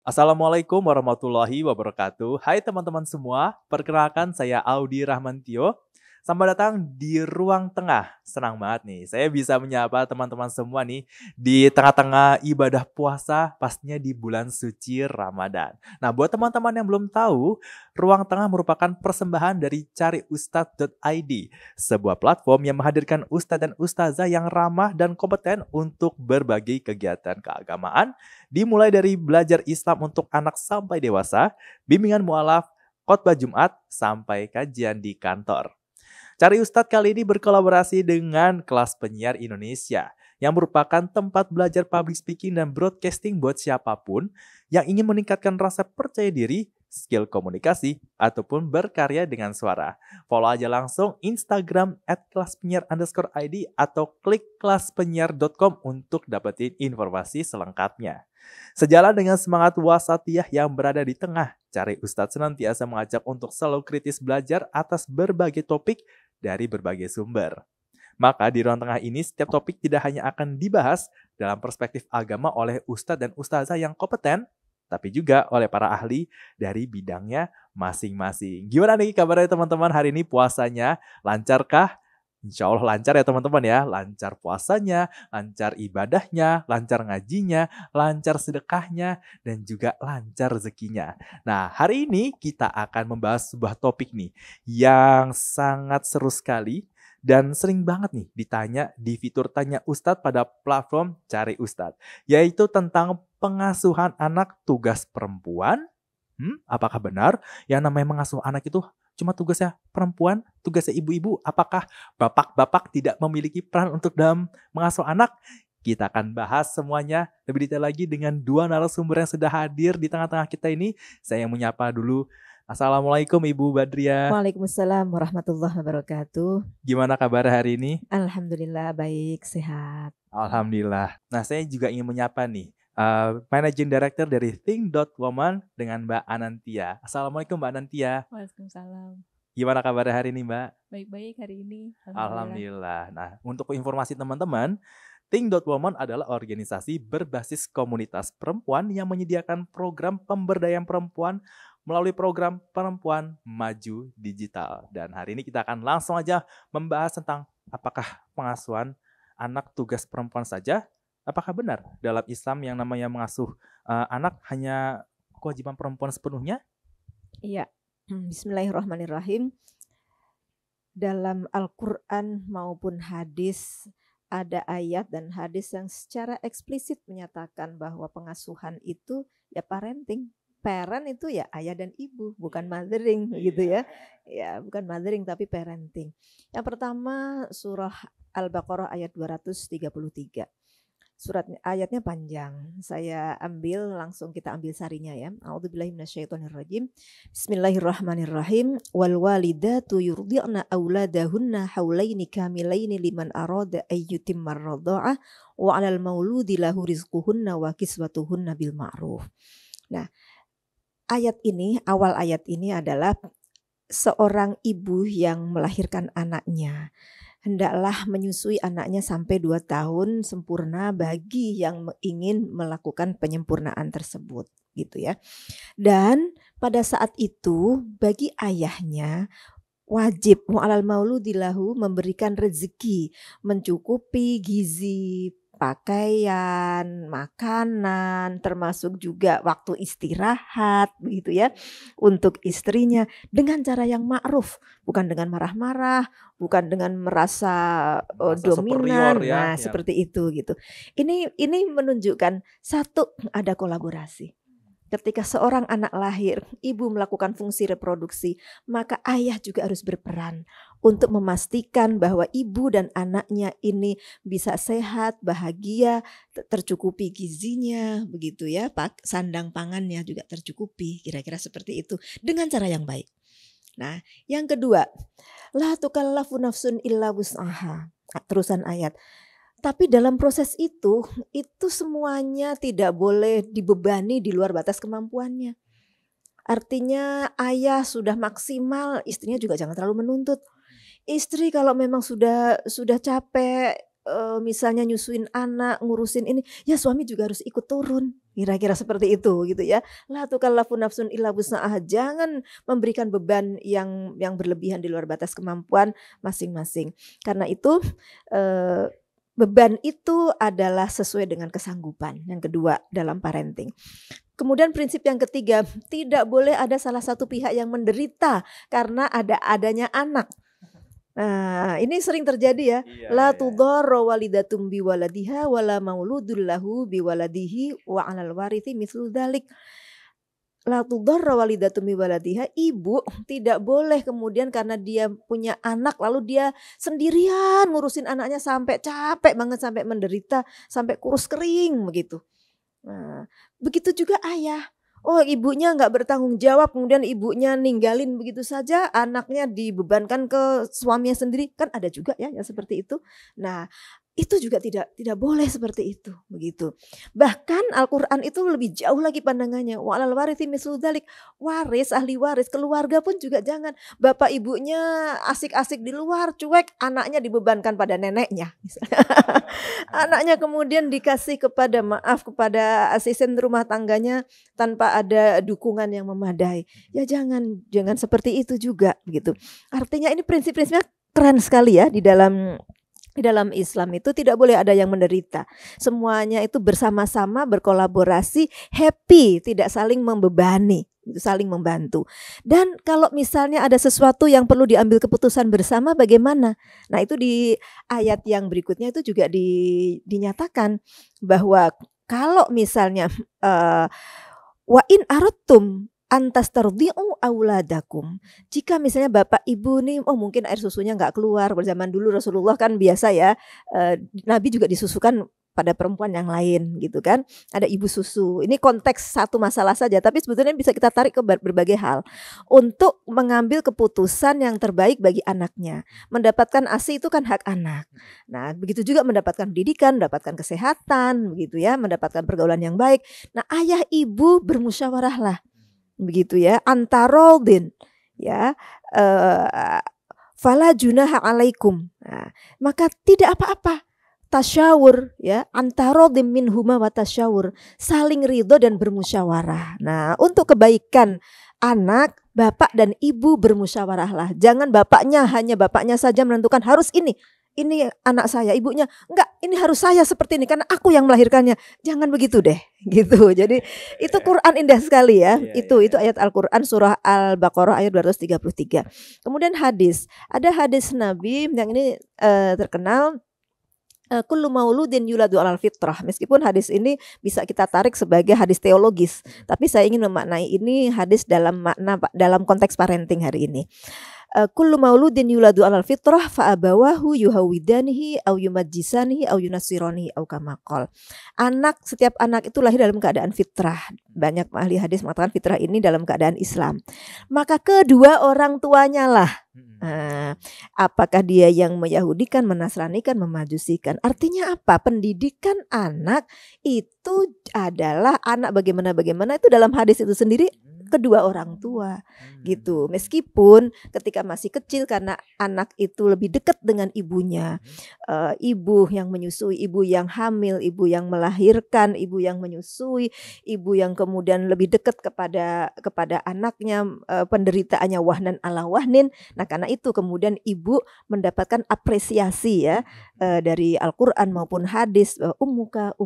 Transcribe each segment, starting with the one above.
Assalamualaikum warahmatullahi wabarakatuh. Hai teman-teman semua, perkenalkan saya Audi Rahmantio. Selamat datang di Ruang Tengah. Senang banget nih, saya bisa menyapa teman-teman semua nih di tengah-tengah ibadah puasa, pastinya di bulan suci Ramadan. Nah, buat teman-teman yang belum tahu, Ruang Tengah merupakan persembahan dari cariustad.id, sebuah platform yang menghadirkan ustadz dan ustazah yang ramah dan kompeten untuk berbagai kegiatan keagamaan, dimulai dari belajar Islam untuk anak sampai dewasa, bimbingan mualaf, khotbah Jumat, sampai kajian di kantor. Cari Ustadz kali ini berkolaborasi dengan Kelas Penyiar Indonesia yang merupakan tempat belajar public speaking dan broadcasting buat siapapun yang ingin meningkatkan rasa percaya diri, skill komunikasi, ataupun berkarya dengan suara. Follow aja langsung Instagram @kelaspenyiar_id atau klik kelaspenyiar.com untuk dapetin informasi selengkapnya. Sejalan dengan semangat wasatiyah yang berada di tengah, Cari Ustadz senantiasa mengajak untuk selalu kritis belajar atas berbagai topik dari berbagai sumber. Maka di ruang tengah ini setiap topik tidak hanya akan dibahas dalam perspektif agama oleh ustadz dan ustazah yang kompeten, tapi juga oleh para ahli dari bidangnya masing-masing. Gimana nih kabarnya teman-teman hari ini puasanya? Lancarkah? Insya Allah lancar ya teman-teman ya. Lancar puasanya, lancar ibadahnya, lancar ngajinya, lancar sedekahnya, dan juga lancar rezekinya. Nah, hari ini kita akan membahas sebuah topik nih yang sangat seru sekali dan sering banget nih ditanya di fitur Tanya Ustadz pada platform Cari Ustadz, yaitu tentang pengasuhan anak tugas perempuan. Apakah benar yang namanya mengasuh anak itu cuma tugasnya perempuan, tugasnya ibu-ibu? Apakah bapak-bapak tidak memiliki peran untuk dalam mengasuh anak? Kita akan bahas semuanya lebih detail lagi dengan dua narasumber yang sudah hadir di tengah-tengah kita ini. Saya yang menyapa dulu. Assalamualaikum Ibu Badriah. Waalaikumsalam warahmatullahi wabarakatuh. Gimana kabar hari ini? Alhamdulillah baik, sehat. Alhamdulillah. Nah, saya juga ingin menyapa nih Managing Director dari Think.Woman dengan Mbak Anantia. Assalamualaikum Mbak Anantia. Waalaikumsalam. Gimana kabarnya hari ini Mbak? Baik-baik hari ini. Alhamdulillah. Nah, untuk informasi teman-teman, Think.Woman adalah organisasi berbasis komunitas perempuan yang menyediakan program pemberdayaan perempuan melalui program Perempuan Maju Digital. Dan hari ini kita akan langsung aja membahas tentang apakah pengasuhan anak tugas perempuan saja? Apakah benar dalam Islam yang namanya mengasuh anak hanya kewajiban perempuan sepenuhnya? Iya, bismillahirrahmanirrahim. Dalam Al-Quran maupun hadis ada ayat dan hadis yang secara eksplisit menyatakan bahwa pengasuhan itu ya parenting. Parent itu ya ayah dan ibu, bukan mothering gitu ya. Ya, bukan mothering tapi parenting. Yang pertama surah Al-Baqarah ayat 233. Surat ayatnya panjang. Saya ambil langsung, kita ambil sarinya ya. A'udzubillahi minasyaitonirrajim. Bismillahirrahmanirrahim. Wal walidatu yurdi'na auladahunna haulaini kamilaini liman arada ayyutimmar radha'ah wa 'alal mauludi lahu rizquhunna wa kiswatuhunna bil ma'ruf. Nah, ayat ini, awal ayat ini adalah seorang ibu yang melahirkan anaknya hendaklah menyusui anaknya sampai 2 tahun sempurna bagi yang ingin melakukan penyempurnaan tersebut gitu ya. Dan pada saat itu bagi ayahnya wajib mu'alal mauludilahu memberikan rezeki, mencukupi gizi, pakaian, makanan, termasuk juga waktu istirahat begitu ya untuk istrinya dengan cara yang ma'ruf, bukan dengan marah-marah, bukan dengan merasa dominan. Nah, seperti itu gitu. Ini menunjukkan satu, ada kolaborasi. Ketika seorang anak lahir, ibu melakukan fungsi reproduksi, maka ayah juga harus berperan untuk memastikan bahwa ibu dan anaknya ini bisa sehat, bahagia, tercukupi gizinya, begitu ya, sandang pangannya juga tercukupi, kira-kira seperti itu, dengan cara yang baik. Nah, yang kedua, la tukallafu nafsun illa wus'aha. Terusan ayat. Tapi dalam proses itu semuanya tidak boleh dibebani di luar batas kemampuannya. Artinya ayah sudah maksimal, istrinya juga jangan terlalu menuntut. Istri kalau memang sudah capek, misalnya nyusuin anak, ngurusin ini, ya suami juga harus ikut turun Kira-kira seperti itu gitu ya. La tukallafu nafsun illa wus'aha. Jangan memberikan beban yang berlebihan di luar batas kemampuan masing-masing. Karena itu beban itu adalah sesuai dengan kesanggupan. Yang kedua dalam parenting. Kemudian prinsip yang ketiga, tidak boleh ada salah satu pihak yang menderita karena adanya anak. Nah, ini sering terjadi ya. La tudarra walidatum biwaladiha wala mauludul lahu biwaladihi wa 'alal warithi mithlu dzalik. La tudarra walidatum biwaladiha, ibu tidak boleh kemudian karena dia punya anak lalu dia sendirian ngurusin anaknya sampai capek banget, sampai menderita, sampai kurus kering begitu. Nah, begitu juga ayah. Oh, ibunya nggak bertanggung jawab, kemudian ibunya ninggalin begitu saja, anaknya dibebankan ke suaminya sendiri, kan ada juga ya yang seperti itu. Nah, itu juga tidak boleh seperti itu, begitu. Bahkan Al-Qur'an itu lebih jauh lagi pandangannya. Wa 'alal warithi mithlu dzalik. Waris, ahli waris, keluarga pun juga jangan. Bapak ibunya asik-asik di luar, cuek, anaknya dibebankan pada neneknya. Anaknya kemudian dikasih kepada asisten rumah tangganya tanpa ada dukungan yang memadai. Ya jangan seperti itu juga, begitu. Artinya ini prinsip-prinsipnya keren sekali ya di dalam Islam itu tidak boleh ada yang menderita. Semuanya itu bersama-sama berkolaborasi, happy, tidak saling membebani, itu saling membantu. Dan kalau misalnya ada sesuatu yang perlu diambil keputusan bersama bagaimana? Nah, itu di ayat yang berikutnya itu juga dinyatakan bahwa kalau misalnya wa in aradtum antas tardi'u auladakum. Jika misalnya bapak ibu nih, mungkin air susunya nggak keluar. Zaman dulu Rasulullah kan biasa ya, Nabi juga disusukan pada perempuan yang lain gitu kan. Ada ibu susu. Ini konteks satu masalah saja, tapi sebetulnya bisa kita tarik ke berbagai hal. Untuk mengambil keputusan yang terbaik bagi anaknya. Mendapatkan ASI itu kan hak anak. Nah, begitu juga mendapatkan pendidikan, mendapatkan kesehatan, begitu ya, mendapatkan pergaulan yang baik. Nah, ayah ibu bermusyawarahlah. Begitu ya, antaroldin ya, fala junaha alaikum. Nah, maka tidak apa-apa, tasyawur ya, antaroldin minhuma wa tasyawur, saling ridho dan bermusyawarah. Nah, untuk kebaikan anak, bapak dan ibu bermusyawarahlah. Jangan hanya bapaknya saja menentukan harus ini anak saya, ibunya enggak, ini harus saya seperti ini karena aku yang melahirkannya. Jangan begitu deh, gitu. Jadi itu Quran indah sekali ya. Itu ayat Al-Qur'an surah Al-Baqarah ayat 233. Kemudian hadis. Ada hadis Nabi yang ini terkenal, kullu mauludin yuladu 'alal fitrah. Meskipun hadis ini bisa kita tarik sebagai hadis teologis, tapi saya ingin memaknai ini hadis dalam konteks parenting hari ini. Kullu mauludin yuladu 'alal fitrah fa abawahu yuhawidanihi au yumajjisanihi au yunassiranihi au kama qol. Setiap anak itu lahir dalam keadaan fitrah. Banyak ahli hadis mengatakan fitrah ini dalam keadaan Islam. Maka kedua orang tuanya lah, apakah dia yang meyahudikan, menasranikan, memajusikan. Artinya apa? Pendidikan anak itu adalah anak bagaimana itu dalam hadis itu sendiri kedua orang tua gitu. Meskipun ketika masih kecil karena anak itu lebih dekat dengan ibunya, ibu yang menyusui, ibu yang hamil, ibu yang melahirkan, ibu yang menyusui, ibu yang kemudian lebih dekat kepada anaknya, penderitaannya wahnan ala wahnin. Nah, karena itu kemudian ibu mendapatkan apresiasi ya dari Al-Qur'an maupun hadis, ummuka.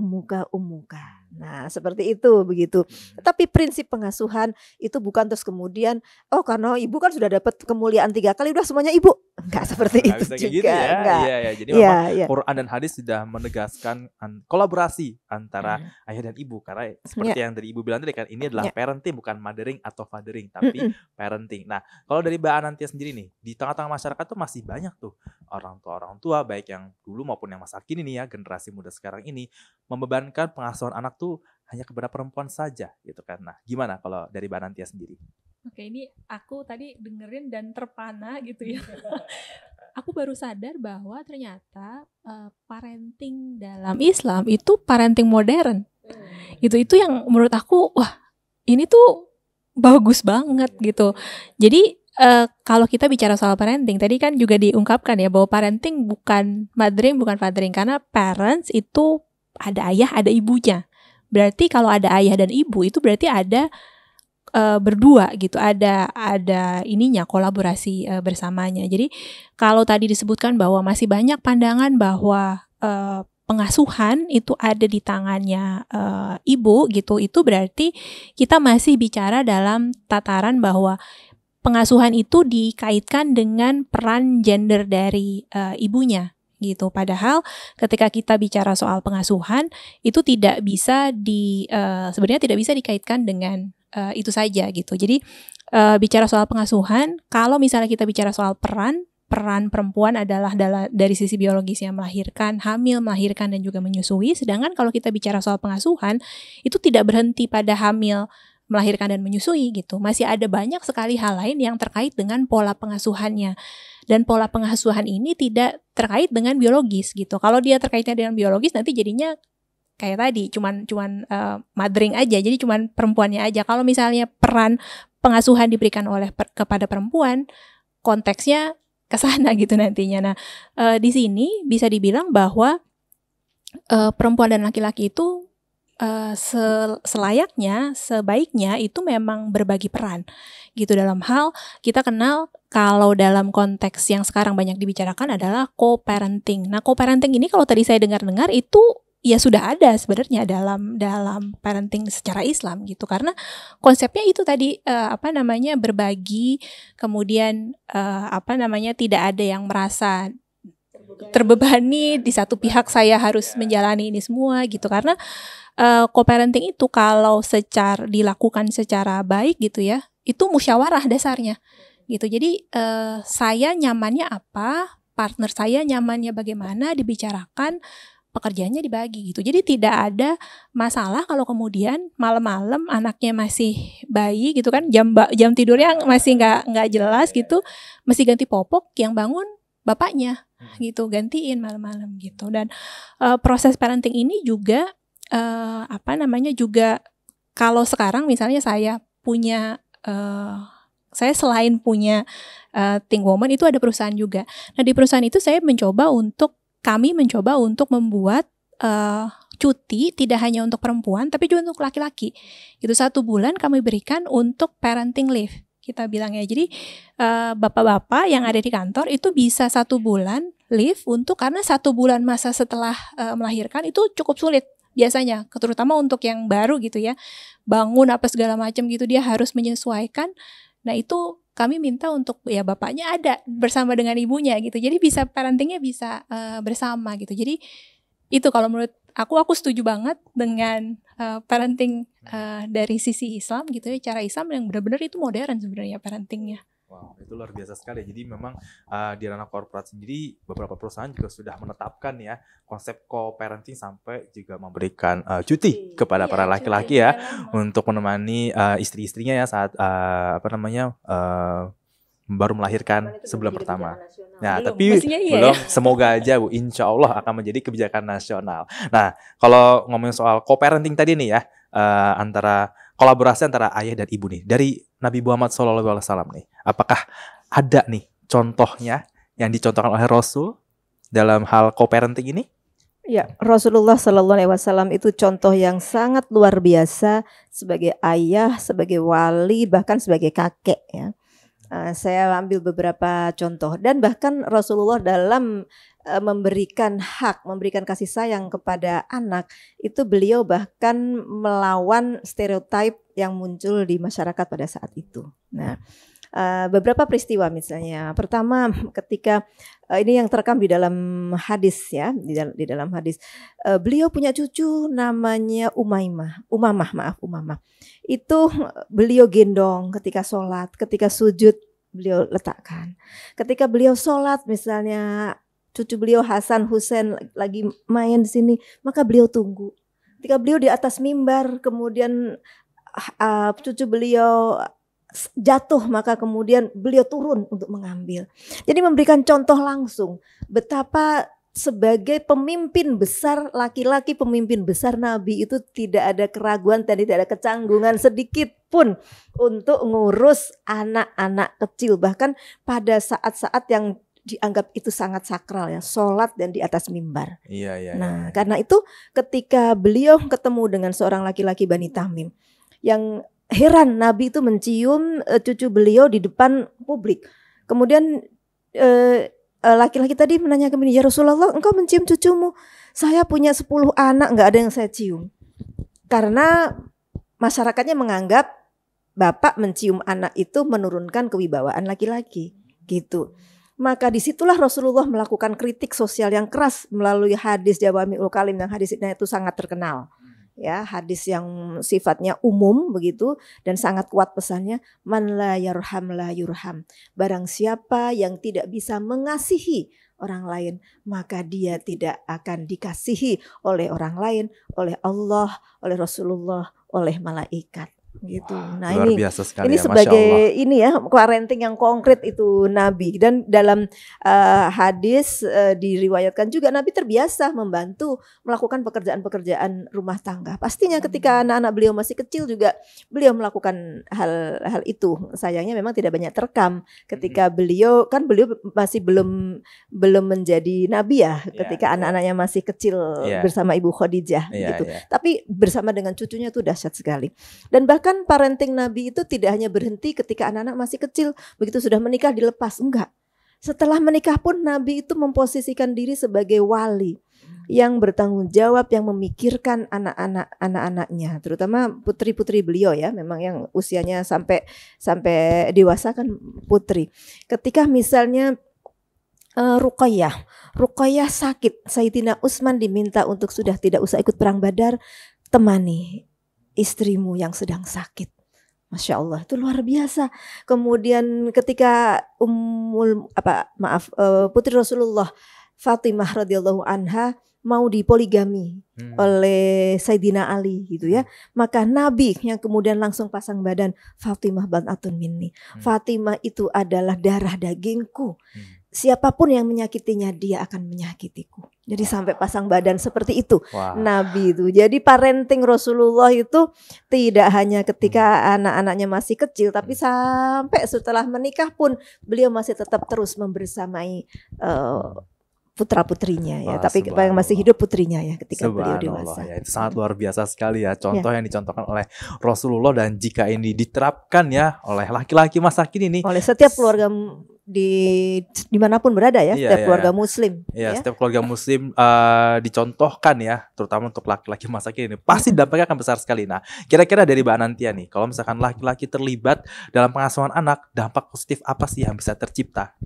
Nah, seperti itu begitu. Tetapi prinsip pengasuhan itu bukan terus kemudian karena ibu kan sudah dapat kemuliaan 3 kali udah semuanya ibu. Enggak seperti itu juga. Gitu ya. Enggak. Iya. Jadi memang Quran dan hadis sudah menegaskan kolaborasi antara ayah dan ibu, karena seperti yang dari ibu bilang tadi kan, ini adalah parenting, bukan mothering atau fathering, tapi parenting. Nah, kalau dari Mbak Anantia sendiri nih, di tengah-tengah masyarakat tuh masih banyak tuh orang tua baik yang dulu maupun yang masa kini nih ya, generasi muda sekarang ini membebankan pengasuhan anak tuh hanya kepada perempuan saja gitu kan. Nah, gimana kalau dari Mbak Anantia sendiri? Oke, ini aku tadi dengerin dan terpana gitu ya. Aku baru sadar bahwa ternyata parenting dalam Islam itu parenting modern. Itu yang menurut aku, wah ini tuh bagus banget gitu. Jadi kalau kita bicara soal parenting, tadi kan juga diungkapkan ya bahwa parenting bukan mothering, bukan fathering, karena parents itu ada ayah, ada ibunya. Berarti kalau ada ayah dan ibu itu berarti ada berdua gitu, ada ininya kolaborasi bersamanya. Jadi kalau tadi disebutkan bahwa masih banyak pandangan bahwa pengasuhan itu ada di tangannya ibu gitu, itu berarti kita masih bicara dalam tataran bahwa pengasuhan itu dikaitkan dengan peran gender dari ibunya gitu. Padahal ketika kita bicara soal pengasuhan itu tidak bisa sebenarnya tidak bisa dikaitkan dengan itu saja gitu. Jadi bicara soal pengasuhan, kalau misalnya kita bicara soal peran perempuan adalah dari sisi biologisnya melahirkan, hamil, melahirkan dan juga menyusui. Sedangkan kalau kita bicara soal pengasuhan itu tidak berhenti pada hamil, melahirkan dan menyusui gitu. Masih ada banyak sekali hal lain yang terkait dengan pola pengasuhannya. Dan pola pengasuhan ini tidak terkait dengan biologis gitu. Kalau dia terkaitnya dengan biologis nanti jadinya kayak tadi cuman mothering aja. Jadi cuman perempuannya aja. Kalau misalnya peran pengasuhan diberikan kepada perempuan, konteksnya ke sana gitu nantinya. Nah, di sini bisa dibilang bahwa perempuan dan laki-laki itu selayaknya, sebaiknya itu memang berbagi peran gitu dalam hal kita kenal kalau dalam konteks yang sekarang banyak dibicarakan adalah co-parenting. Nah, co-parenting ini kalau tadi saya dengar-dengar itu ya sudah ada sebenarnya dalam parenting secara Islam gitu, karena konsepnya itu tadi berbagi, kemudian tidak ada yang merasa terbebani di satu pihak saya harus menjalani ini semua gitu, karena co-parenting itu kalau dilakukan secara baik gitu ya, itu musyawarah dasarnya gitu. Jadi saya nyamannya apa, partner saya nyamannya bagaimana, dibicarakan, pekerjaannya dibagi gitu. Jadi tidak ada masalah kalau kemudian malam-malam anaknya masih bayi gitu kan, jam tidurnya masih nggak jelas gitu, mesti ganti popok, yang bangun bapaknya gitu, gantiin malam-malam gitu. Dan proses parenting ini juga juga kalau sekarang misalnya saya punya saya selain punya Think Woman itu ada perusahaan juga. Nah, di perusahaan itu kami mencoba untuk membuat cuti tidak hanya untuk perempuan tapi juga untuk laki-laki. Itu 1 bulan kami berikan untuk parenting leave kita bilangnya. Jadi bapak-bapak yang ada di kantor itu bisa 1 bulan leave karena 1 bulan masa setelah melahirkan itu cukup sulit biasanya, terutama untuk yang baru gitu ya, bangun apa segala macam gitu, dia harus menyesuaikan. Nah, itu kami minta untuk ya bapaknya ada bersama dengan ibunya gitu, jadi bisa parentingnya bisa bersama gitu. Jadi itu kalau menurut aku setuju banget dengan parenting dari sisi Islam gitu ya, cara Islam yang benar-benar itu modern sebenarnya parentingnya. Wow, itu luar biasa sekali. Jadi memang di ranah korporat sendiri beberapa perusahaan juga sudah menetapkan ya konsep co-parenting sampai juga memberikan cuti kepada para laki-laki ya untuk menemani istri-istrinya ya saat baru melahirkan sebulan pertama. Nah, tapi belum. Semoga aja Bu, insya Allah akan menjadi kebijakan nasional. Nah, kalau ngomongin soal co-parenting tadi nih ya, kolaborasi antara ayah dan ibu nih dari Nabi Muhammad SAW nih, apakah ada nih contohnya yang dicontohkan oleh Rasul dalam hal co-parenting ini? Ya, Rasulullah SAW itu contoh yang sangat luar biasa sebagai ayah, sebagai wali, bahkan sebagai kakek ya. Saya ambil beberapa contoh, dan bahkan Rasulullah dalam memberikan kasih sayang kepada anak itu beliau bahkan melawan stereotip yang muncul di masyarakat pada saat itu. Nah, beberapa peristiwa misalnya, pertama ketika ini yang terekam di dalam hadis ya, di dalam hadis, beliau punya cucu namanya Umamah. Itu beliau gendong ketika sholat, ketika sujud beliau letakkan. Ketika beliau sholat misalnya cucu beliau Hasan Husain lagi main di sini, maka beliau tunggu. Ketika beliau di atas mimbar, kemudian cucu beliau jatuh, maka kemudian beliau turun untuk mengambil. Jadi memberikan contoh langsung betapa sebagai pemimpin besar laki-laki, pemimpin besar Nabi itu tidak ada keraguan dan tidak ada kecanggungan sedikit pun untuk ngurus anak-anak kecil. Bahkan pada saat-saat yang dianggap itu sangat sakral ya, sholat dan di atas mimbar. Iya. Nah, karena itu ketika beliau ketemu dengan seorang laki-laki Bani Tamim, yang heran Nabi itu mencium cucu beliau di depan publik. Kemudian laki-laki tadi menanyakan begini, ya Rasulullah, engkau mencium cucumu? Saya punya 10 anak, nggak ada yang saya cium. Karena masyarakatnya menganggap bapak mencium anak itu menurunkan kewibawaan laki-laki, gitu. Maka disitulah Rasulullah melakukan kritik sosial yang keras melalui hadis Jawami'ul Kalim, yang hadisnya itu sangat terkenal. Ya, hadis yang sifatnya umum begitu dan sangat kuat pesannya, man la yarham la yurham. Barang siapa yang tidak bisa mengasihi orang lain, maka dia tidak akan dikasihi oleh orang lain, oleh Allah, oleh Rasulullah, oleh malaikat. Gitu. Nah, luar biasa sekali ini ya, sebagai ini ya parenting yang konkret itu Nabi. Dan dalam hadis diriwayatkan juga Nabi terbiasa membantu melakukan pekerjaan-pekerjaan rumah tangga. Pastinya ketika anak-anak beliau masih kecil juga beliau melakukan hal itu. Sayangnya memang tidak banyak terekam ketika beliau masih belum menjadi Nabi ya, ketika anak-anaknya masih kecil bersama Ibu Khadijah gitu. Tapi bersama dengan cucunya itu dahsyat sekali. Dan bahkan parenting Nabi itu tidak hanya berhenti ketika anak-anak masih kecil, begitu sudah menikah dilepas, enggak. Setelah menikah pun Nabi itu memposisikan diri sebagai wali yang bertanggung jawab, yang memikirkan anak-anaknya, terutama putri-putri beliau ya, memang yang usianya sampai dewasa kan putri. Ketika misalnya Ruqayyah sakit, Sayyidina Utsman diminta untuk sudah tidak usah ikut perang Badar, temani istrimu yang sedang sakit. Masya Allah, itu luar biasa. Kemudian ketika putri Rasulullah Fatimah radhiyallahu anha mau dipoligami oleh Sayyidina Ali gitu ya, maka Nabi yang kemudian langsung pasang badan, Fatimah banatun minni. Fatimah itu adalah darah dagingku. Siapapun yang menyakitinya, dia akan menyakitiku. Jadi sampai pasang badan seperti itu Nabi itu. Jadi parenting Rasulullah itu tidak hanya ketika anak-anaknya masih kecil, tapi sampai setelah menikah pun beliau masih tetap terus membersamai putra-putrinya ya. Tapi yang masih hidup putrinya ya ketika beliau dewasa. Ya, itu sangat luar biasa sekali ya contoh yang dicontohkan oleh Rasulullah, dan jika ini diterapkan ya oleh laki-laki masa kini nih, oleh setiap keluarga dimanapun berada ya, setiap keluarga Muslim. Ya, setiap keluarga Muslim dicontohkan ya, terutama untuk laki-laki masa kini, pasti dampaknya akan besar sekali. Nah, kira-kira dari Mbak Nantia nih, kalau misalkan laki-laki terlibat dalam pengasuhan anak, dampak positif apa sih yang bisa tercipta?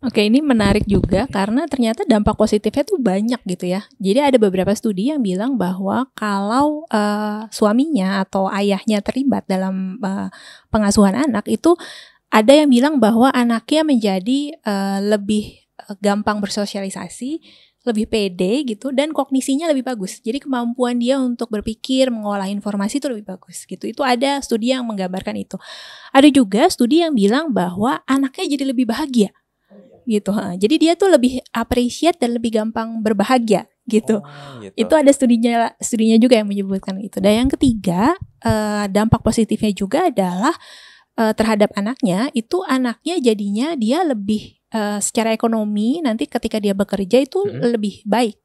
Oke, ini menarik juga karena ternyata dampak positifnya tuh banyak gitu ya. Jadi ada beberapa studi yang bilang bahwa kalau suaminya atau ayahnya terlibat dalam pengasuhan anak, itu ada yang bilang bahwa anaknya menjadi lebih gampang bersosialisasi, lebih pede gitu, dan kognisinya lebih bagus. Jadi kemampuan dia untuk berpikir, mengolah informasi itu lebih bagus gitu. Itu ada studi yang menggambarkan itu. Ada juga studi yang bilang bahwa anaknya jadi lebih bahagia gitu. Jadi dia tuh lebih appreciate dan lebih gampang berbahagia gitu. Itu ada studinya juga yang menyebutkan itu. Dan yang ketiga, dampak positifnya juga adalah terhadap anaknya, itu anaknya jadinya dia lebih secara ekonomi nanti ketika dia bekerja itu lebih baik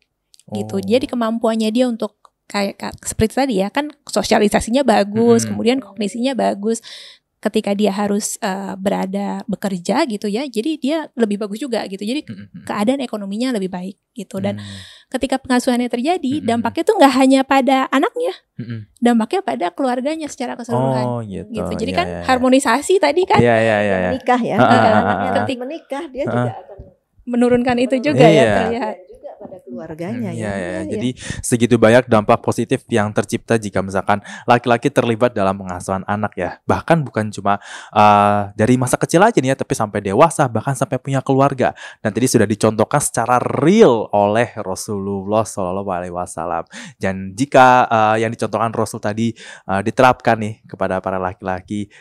gitu. Jadi kemampuannya dia untuk kayak seperti tadi ya, kan sosialisasinya bagus, kemudian kognisinya bagus. Ketika dia harus bekerja gitu ya, jadi dia lebih bagus juga gitu. Jadi keadaan ekonominya lebih baik gitu. Dan ketika pengasuhannya terjadi, dampaknya tuh nggak hanya pada anaknya, dampaknya pada keluarganya secara keseluruhan gitu. Jadi kan harmonisasi tadi kan, menikah ya, ketika menikah dia juga akan menurunkan itu juga ya terlihat pada keluarganya Jadi segitu banyak dampak positif yang tercipta jika misalkan laki-laki terlibat dalam pengasuhan anak ya. Bahkan bukan cuma dari masa kecil aja nih ya, tapi sampai dewasa, bahkan sampai punya keluarga. Dan tadi sudah dicontohkan secara real oleh Rasulullah SAW. Dan jika yang dicontohkan Rasul tadi diterapkan nih kepada para laki-laki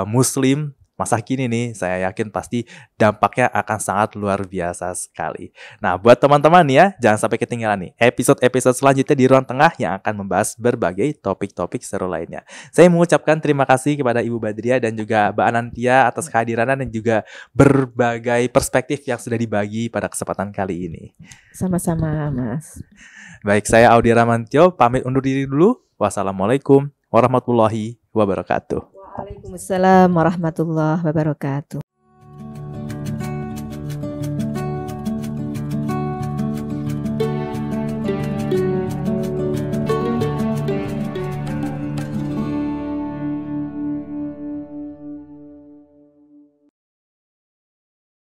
Muslim, masa kini nih, saya yakin pasti dampaknya akan sangat luar biasa sekali. Nah, buat teman-teman nih ya, jangan sampai ketinggalan nih episode-episode selanjutnya di Ruang Tengah yang akan membahas berbagai topik-topik seru lainnya. Saya mengucapkan terima kasih kepada Ibu Badria dan juga Mbak Anantia atas kehadirannya dan juga berbagai perspektif yang sudah dibagi pada kesempatan kali ini. Sama-sama, Mas. Baik, saya Audi Rahmantio, pamit undur diri dulu. Wassalamualaikum warahmatullahi wabarakatuh. Waalaikumsalam warahmatullahi wabarakatuh.